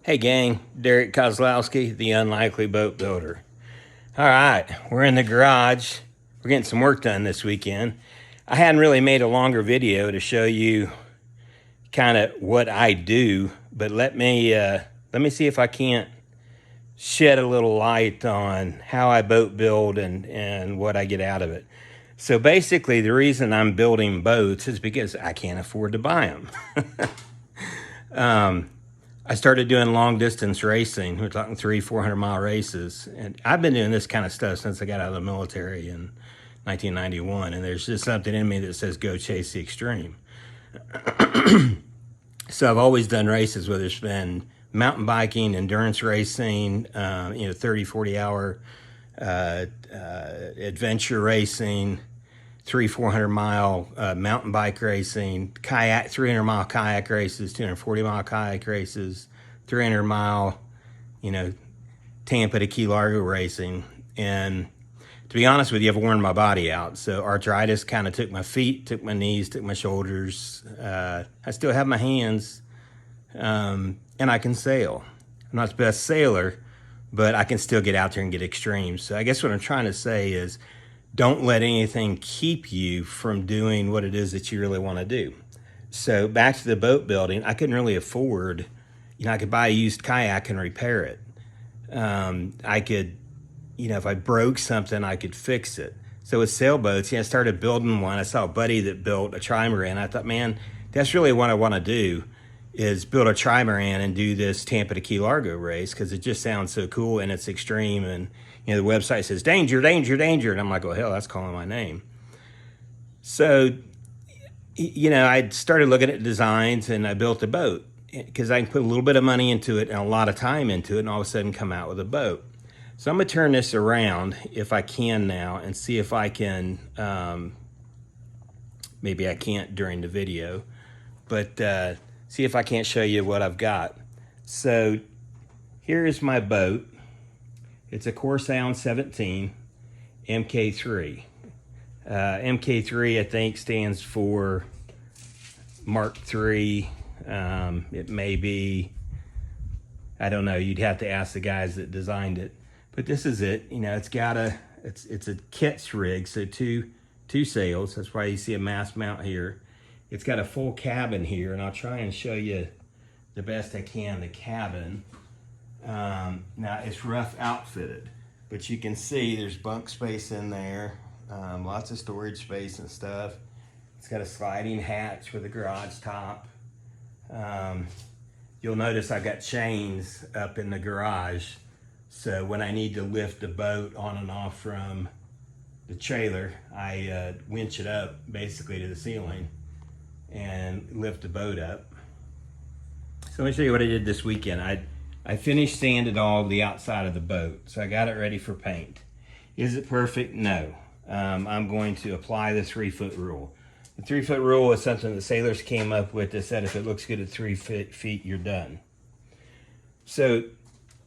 Hey gang, Derek Kozlowski, the Unlikely Boat Builder. All right, we're in the garage. We're getting some work done this weekend. I hadn't really made a longer video to show you kind of what I do, but let me see if I can't shed a little light on how I boat build and what I get out of it. So basically, the reason I'm building boats is because I can't afford to buy them. I started doing long distance racing. We're talking 400 mile races. And I've been doing this kind of stuff since I got out of the military in 1991. And there's just something in me that says, go chase the extreme. So I've always done races, whether it's been mountain biking, endurance racing, 30, 40 hour adventure racing, 400 mile mountain bike racing, kayak, 300 mile kayak races, 240 mile kayak races, 300 mile, Tampa to Key Largo racing. And to be honest with you, I've worn my body out. So arthritis kind of took my feet, took my knees, took my shoulders. I still have my hands, and I can sail. I'm not the best sailor, but I can still get out there and get extreme. So I guess what I'm trying to say is, don't let anything keep you from doing what it is that you really want to do. So back to the boat building, I couldn't really afford, I could buy a used kayak and repair it. I could, if I broke something, I could fix it. So with sailboats, I started building one. I saw a buddy that built a trimaran. I thought, man, that's really what I want to do, is build a trimaran and do this Tampa to Key Largo race, because it just sounds so cool and it's extreme. And the website says danger, danger, danger, and I'm like, well, hell, that's calling my name. So I started looking at designs and I built a boat, because I can put a little bit of money into it and a lot of time into it, and all of a sudden come out with a boat. So I'm gonna turn this around if I can now and see if I can, maybe I can't during the video, but see if I can't show you what I've got. So here is my boat. It's a Core Sound 17 MK3. MK3, I think, stands for Mark III. It may be, I don't know, you'd have to ask the guys that designed it. But this is it. It's got it's a Ketch rig, so two sails. That's why you see a mast mount here. It's got a full cabin here, and I'll try and show you the best I can the cabin. Now it's rough outfitted, but you can see there's bunk space in there, lots of storage space and stuff. It's got a sliding hatch with a garage top. You'll notice I've got chains up in the garage, so when I need to lift the boat on and off from the trailer, I winch it up basically to the ceiling and lift the boat up. So let me show you what I did this weekend. I finished sanding all the outside of the boat, so I got it ready for paint. Is it perfect? No. I'm going to apply the 3-foot rule. The 3-foot rule is something the sailors came up with that said if it looks good at 3 feet, you're done. So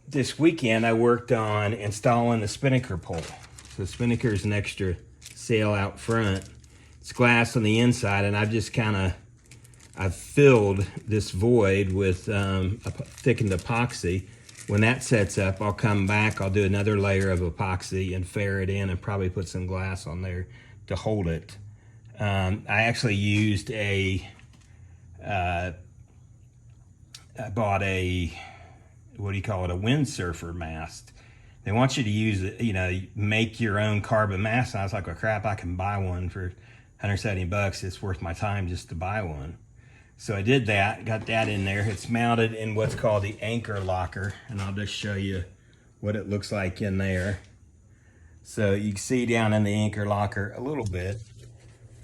this weekend I worked on installing the spinnaker pole. So the spinnaker is an extra sail out front. It's glass on the inside, and I've filled this void with thickened epoxy. When that sets up, I'll come back, I'll do another layer of epoxy and fair it in and probably put some glass on there to hold it. I actually used I bought a windsurfer mast. They want you to use it, make your own carbon mast. And I was like, well, crap, I can buy one for $170. It's worth my time just to buy one. So I did that, got that in there. It's mounted in what's called the anchor locker, and I'll just show you what it looks like in there. So you can see down in the anchor locker a little bit,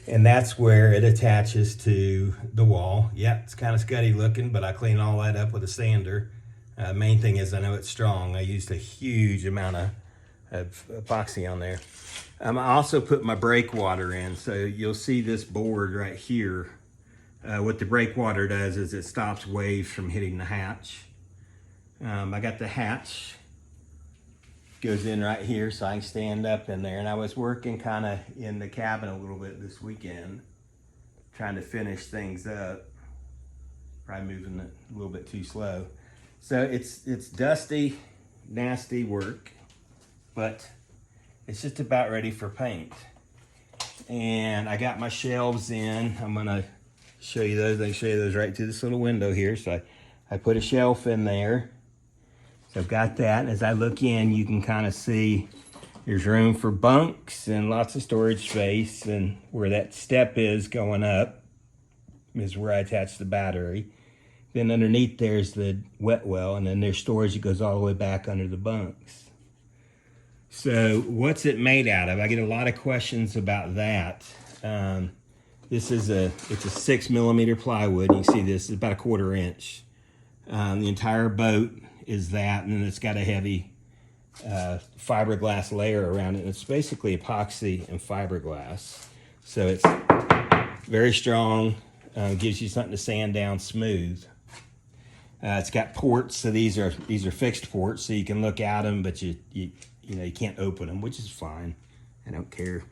and that's where it attaches to the wall. Yeah, it's kind of scuddy looking, but I clean all that up with a sander. Main thing is I know it's strong. I used a huge amount of epoxy on there. I also put my breakwater in, so you'll see this board right here. What the breakwater does is it stops waves from hitting the hatch. I got the hatch, goes in right here so I can stand up in there. And I was working kind of in the cabin a little bit this weekend, trying to finish things up. Probably moving it a little bit too slow. So it's dusty, nasty work, but it's just about ready for paint. And I got my shelves in. I'm gonna show you those. I can show you those right through this little window here. So I put a shelf in there. So I've got that. As I look in, you can kind of see there's room for bunks and lots of storage space. And where that step is going up is where I attach the battery. Then underneath there's the wet well, and then there's storage that goes all the way back under the bunks. So what's it made out of? I get a lot of questions about that. It's a 6mm plywood. You can see this is about 1/4 inch. The entire boat is that, and then it's got a heavy fiberglass layer around it. And it's basically epoxy and fiberglass. So it's very strong, gives you something to sand down smooth. It's got ports, so these are fixed ports, so you can look at them, but you can't open them, which is fine. I don't care.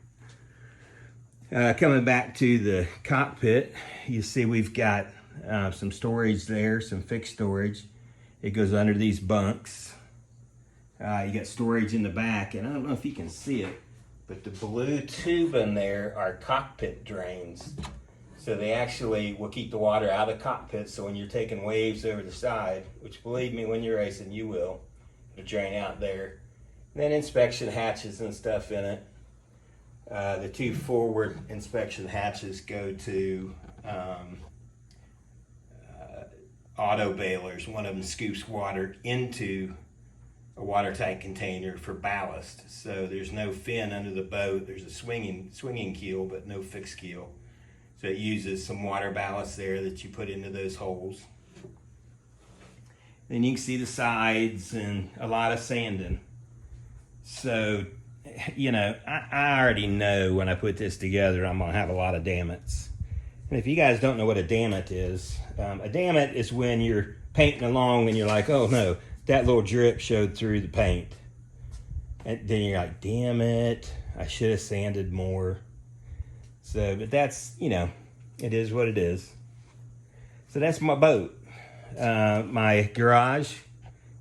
Coming back to the cockpit, you see we've got some storage there, some fixed storage. It goes under these bunks. You got storage in the back, and I don't know if you can see it, but the blue tube in there are cockpit drains. So they actually will keep the water out of the cockpit, so when you're taking waves over the side, which believe me, when you're racing, you will, it'll drain out there. And then inspection hatches and stuff in it. The 2 forward inspection hatches go to auto bailers. One of them scoops water into a water tank container for ballast. So there's no fin under the boat. There's a swinging keel, but no fixed keel. So it uses some water ballast there that you put into those holes. Then you can see the sides and a lot of sanding. So, I already know when I put this together, I'm gonna have a lot of dammits. And if you guys don't know what a dammit is when you're painting along and you're like, oh no, that little drip showed through the paint. And then you're like, damn it, I should have sanded more. So, but that's, it is what it is. So that's my boat. My garage,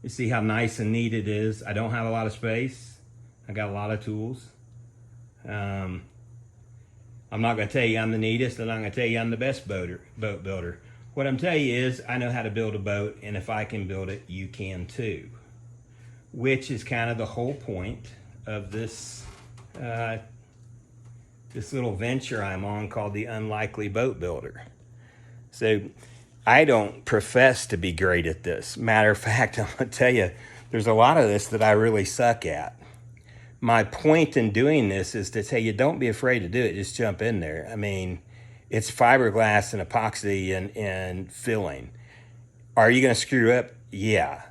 you see how nice and neat it is. I don't have a lot of space. I got a lot of tools. I'm not gonna tell you I'm the neatest, and I'm gonna tell you I'm the best boat builder. What I'm telling you is I know how to build a boat, and if I can build it, you can too. Which is kind of the whole point of this this little venture I'm on called the Unlikely Boat Builder. So I don't profess to be great at this. Matter of fact, I'm gonna tell you, there's a lot of this that I really suck at. My point in doing this is to tell you, don't be afraid to do it, just jump in there. I mean, it's fiberglass and epoxy and filling. Are you gonna screw up? Yeah.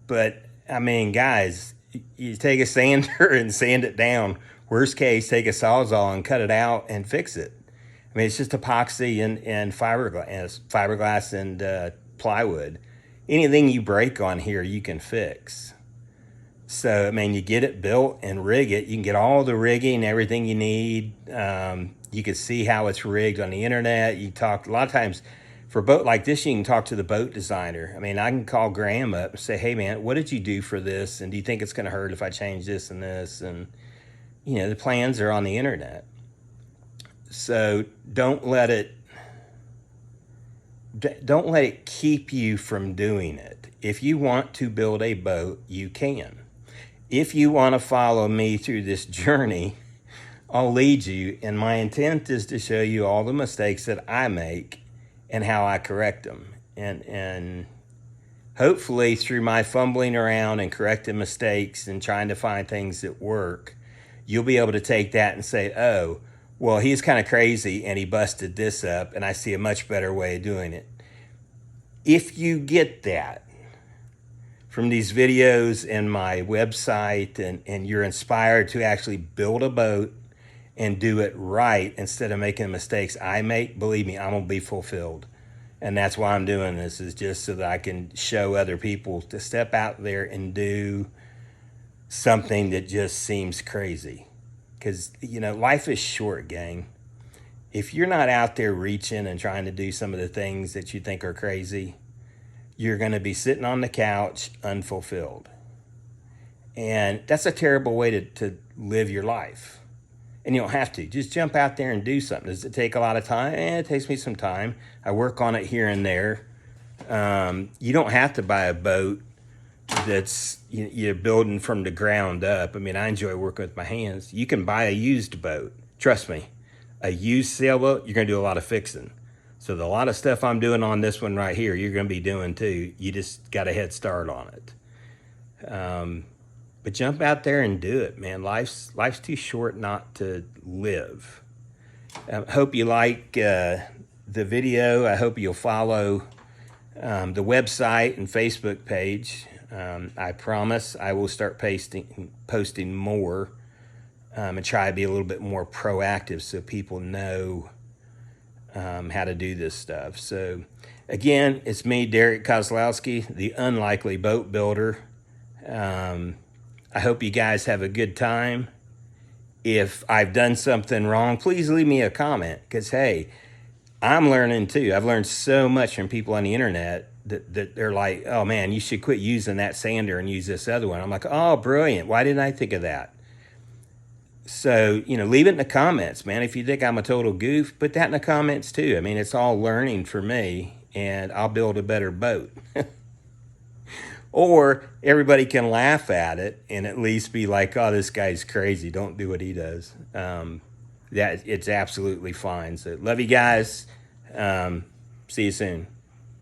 But I mean, guys, you take a sander and sand it down. Worst case, take a Sawzall and cut it out and fix it. I mean, it's just epoxy and fiberglass and plywood. Anything you break on here, you can fix. So, I mean, you get it built and rig it. You can get all the rigging, everything you need. You can see how it's rigged on the internet. You talk, a lot of times, for a boat like this, you can talk to the boat designer. I mean, I can call Graham up and say, hey, man, what did you do for this? And do you think it's going to hurt if I change this and this? And, the plans are on the internet. So don't let it keep you from doing it. If you want to build a boat, you can. If you want to follow me through this journey, I'll lead you. And my intent is to show you all the mistakes that I make and how I correct them. And hopefully through my fumbling around and correcting mistakes and trying to find things that work, you'll be able to take that and say, oh, well, he's kind of crazy and he busted this up and I see a much better way of doing it. If you get that from these videos and my website and you're inspired to actually build a boat and do it right instead of making mistakes I make, believe me, I'm gonna be fulfilled. And that's why I'm doing this, is just so that I can show other people to step out there and do something that just seems crazy. Because, life is short, gang. If you're not out there reaching and trying to do some of the things that you think are crazy, you're going to be sitting on the couch unfulfilled. And that's a terrible way to live your life. And you don't have to. Just jump out there and do something. Does it take a lot of time? It takes me some time. I work on it here and there. You don't have to buy a boat that's you're building from the ground up. I mean, I enjoy working with my hands. You can buy a used boat. Trust me, a used sailboat, you're going to do a lot of fixing. So a lot of stuff I'm doing on this one right here, you're going to be doing too. You just got a head start on it. But jump out there and do it, man. Life's too short not to live. I hope you like the video. I hope you'll follow the website and Facebook page. I promise I will start posting more and try to be a little bit more proactive so people know how to do this stuff. So again, it's me, Derek Kozlowski, the unlikely boat builder. I hope you guys have a good time. If I've done something wrong, please leave me a comment, because hey, I'm learning too. I've learned so much from people on the internet that they're like, oh man, you should quit using that sander and use this other one. I'm like, oh, brilliant. Why didn't I think of that? So, leave it in the comments, man. If you think I'm a total goof, put that in the comments too. I mean, it's all learning for me, and I'll build a better boat. Or everybody can laugh at it and at least be like, oh, this guy's crazy. Don't do what he does. It's absolutely fine. So love you guys. See you soon.